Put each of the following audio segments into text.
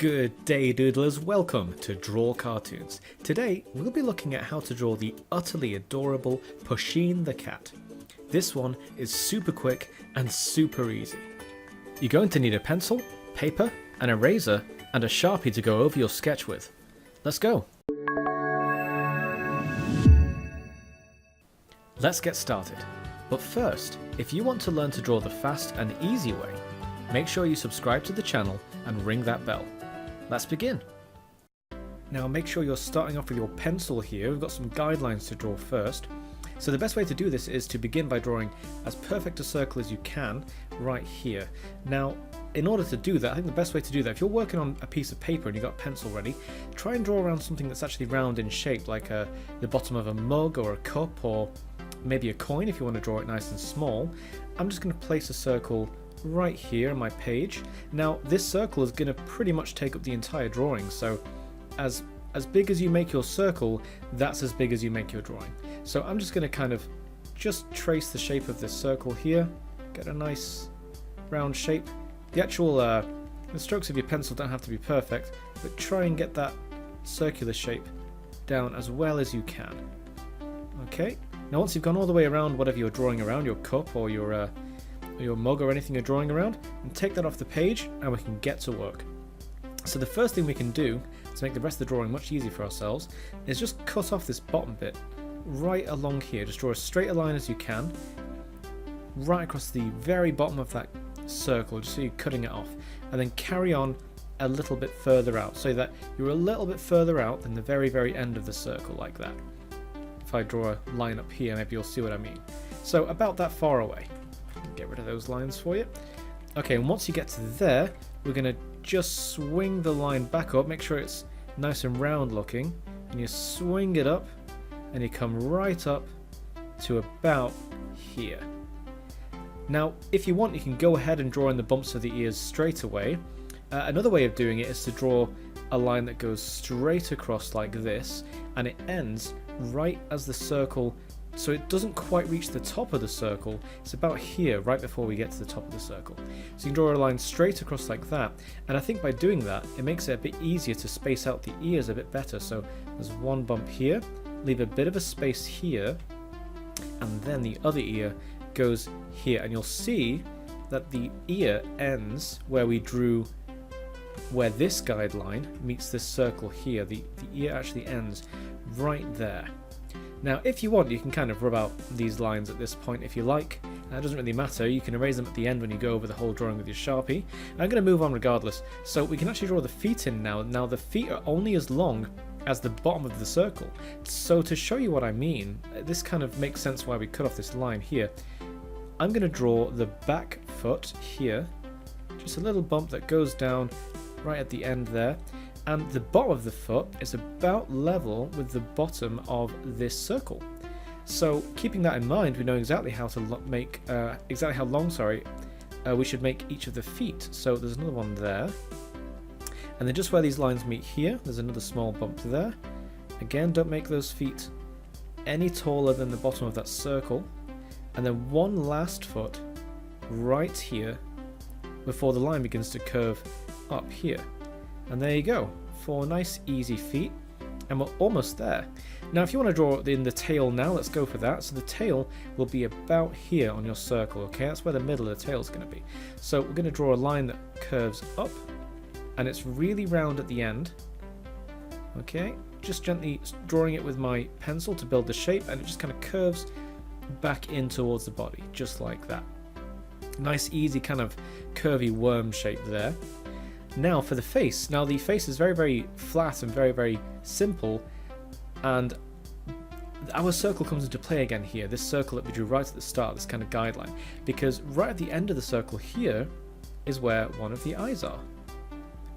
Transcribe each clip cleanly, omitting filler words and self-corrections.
Good day doodlers, welcome to Draw Cartoons. Today we'll be looking at how to draw the utterly adorable Pusheen the cat. This one is super quick and super easy. You're going to need a pencil, paper, an eraser and a Sharpie to go over your sketch with. Let's go! Let's get started. But first, if you want to learn to draw the fast and easy way, make sure you subscribe to the channel and ring that bell. Let's begin. Now make sure you're starting off with your pencil here. We've got some guidelines to draw first. So the best way to do this is to begin by drawing as perfect a circle as you can right here. Now in order to do that, I think the best way to do that, if you're working on a piece of paper and you've got a pencil ready, try and draw around something that's actually round in shape, like the bottom of a mug or a cup, or maybe a coin if you want to draw it nice and small. I'm just going to place a circle right here on my page. Now this circle is going to pretty much take up the entire drawing, so as big as you make your circle, that's as big as you make your drawing. So I'm just going to kind of just trace the shape of this circle here, get a nice round shape. The actual the strokes of your pencil don't have to be perfect, but try and get that circular shape down as well as you can. Okay, now once you've gone all the way around whatever you're drawing around, your cup or your mug or anything you're drawing around, and take that off the page and we can get to work. So the first thing we can do to make the rest of the drawing much easier for ourselves is just cut off this bottom bit right along here. Just draw as straight a line as you can right across the very bottom of that circle, just so you're cutting it off, and then carry on a little bit further out so that you're a little bit further out than the very end of the circle, like that. If I draw a line up here, maybe you'll see what I mean. So about that far away. Get rid of those lines for you. Okay, and once you get to there, we're going to just swing the line back up, make sure it's nice and round looking, and you swing it up and you come right up to about here. Now if you want, you can go ahead and draw in the bumps of the ears straight away. Another way of doing it is to draw a line that goes straight across like this, and it ends right as the circle, so it doesn't quite reach the top of the circle. It's about here, right before we get to the top of the circle. So you can draw a line straight across like that, and I think by doing that it makes it a bit easier to space out the ears a bit better. So there's one bump here, leave a bit of a space here, and then the other ear goes here, and you'll see that the ear ends where we drew, where this guideline meets this circle here. The ear actually ends right there. Now if you want, you can kind of rub out these lines at this point if you like. It doesn't really matter, you can erase them at the end when you go over the whole drawing with your Sharpie. I'm going to move on regardless. So we can actually draw the feet in now. Now the feet are only as long as the bottom of the circle. So to show you what I mean, this kind of makes sense why we cut off this line here. I'm going to draw the back foot here, just a little bump that goes down right at the end there. And the bottom of the foot is about level with the bottom of this circle. So keeping that in mind, we know exactly how to make exactly how long we should make each of the feet. So there's another one there, and then just where these lines meet here, there's another small bump there. Again, don't make those feet any taller than the bottom of that circle, and then one last foot right here before the line begins to curve up here. And there you go, 4 nice easy feet, and we're almost there. Now if you want to draw in the tail now, let's go for that. So the tail will be about here on your circle, okay? That's where the middle of the tail is going to be. So we're going to draw a line that curves up, and it's really round at the end. Okay, just gently drawing it with my pencil to build the shape, and it just kind of curves back in towards the body, just like that. Nice easy kind of curvy worm shape there. Now for the face. Now the face is very flat and very simple, and our circle comes into play again here. This circle that we drew right at the start, this kind of guideline, because right at the end of the circle here is where one of the eyes are.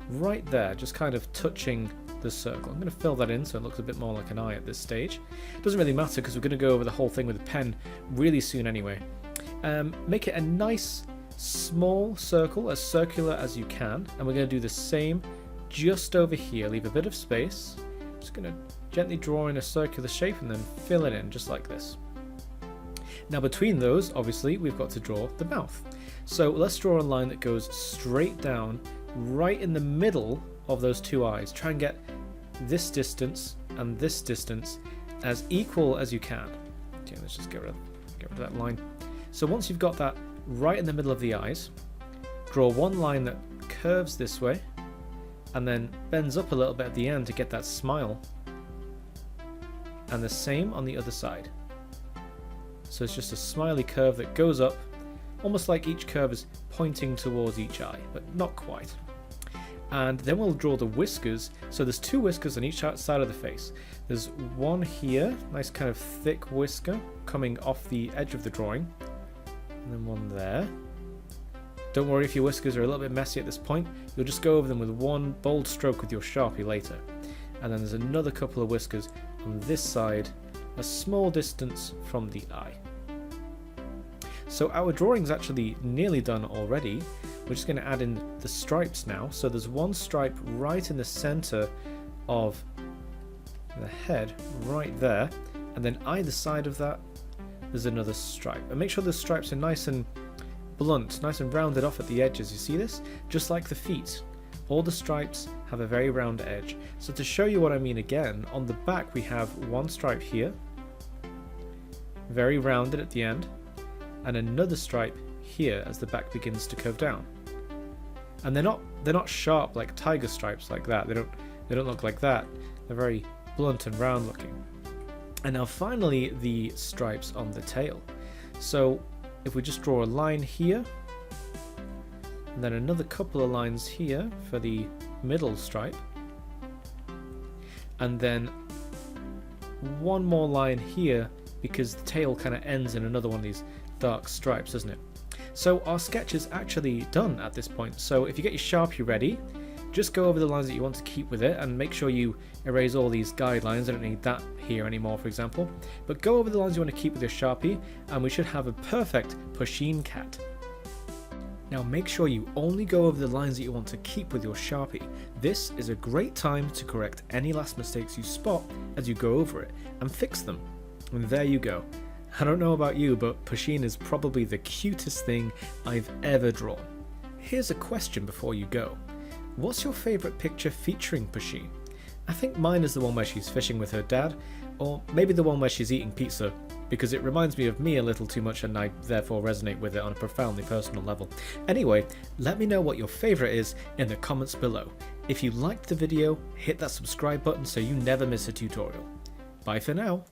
Right there, just kind of touching the circle. I'm going to fill that in so it looks a bit more like an eye at this stage. Doesn't really matter because we're going to go over the whole thing with a pen really soon anyway. Make it a nice small circle, as circular as you can, and we're going to do the same just over here. Leave a bit of space. Just going to gently draw in a circular shape and then fill it in just like this. Now between those, obviously, we've got to draw the mouth. So let's draw a line that goes straight down right in the middle of those two eyes. Try and get this distance and this distance as equal as you can. Okay, let's just get rid of that line. So once you've got that right in the middle of the eyes, draw one line that curves this way and then bends up a little bit at the end to get that smile. And the same on the other side. So it's just a smiley curve that goes up, almost like each curve is pointing towards each eye, but not quite. And then we'll draw the whiskers. So there's two whiskers on each side of the face. There's one here, nice kind of thick whisker coming off the edge of the drawing. And then one there. Don't worry if your whiskers are a little bit messy at this point. You'll just go over them with one bold stroke with your Sharpie later. And then there's another couple of whiskers on this side, a small distance from the eye. So our drawing's actually nearly done already. We're just going to add in the stripes now. So there's one stripe right in the center of the head, right there. And then either side of that, there's another stripe. And make sure the stripes are nice and blunt, nice and rounded off at the edges. You see this? Just like the feet. All the stripes have a very round edge. So to show you what I mean again, on the back we have one stripe here, very rounded at the end, and another stripe here as the back begins to curve down. And they're not sharp like tiger stripes like that. They don't look like that. They're very blunt and round looking. And now finally the stripes on the tail. So if we just draw a line here, and then another couple of lines here for the middle stripe, and then one more line here because the tail kind of ends in another one of these dark stripes, doesn't it? So our sketch is actually done at this point. So if you get your Sharpie ready, just go over the lines that you want to keep with it and make sure you erase all these guidelines. I don't need that here anymore, for example, but go over the lines you want to keep with your Sharpie and we should have a perfect Pusheen Cat. Now make sure you only go over the lines that you want to keep with your Sharpie. This is a great time to correct any last mistakes you spot as you go over it and fix them. And there you go. I don't know about you, but Pusheen is probably the cutest thing I've ever drawn. Here's a question before you go. What's your favourite picture featuring Pusheen? I think mine is the one where she's fishing with her dad, or maybe the one where she's eating pizza, because it reminds me of me a little too much and I therefore resonate with it on a profoundly personal level. Anyway, let me know what your favourite is in the comments below. If you liked the video, hit that subscribe button so you never miss a tutorial. Bye for now.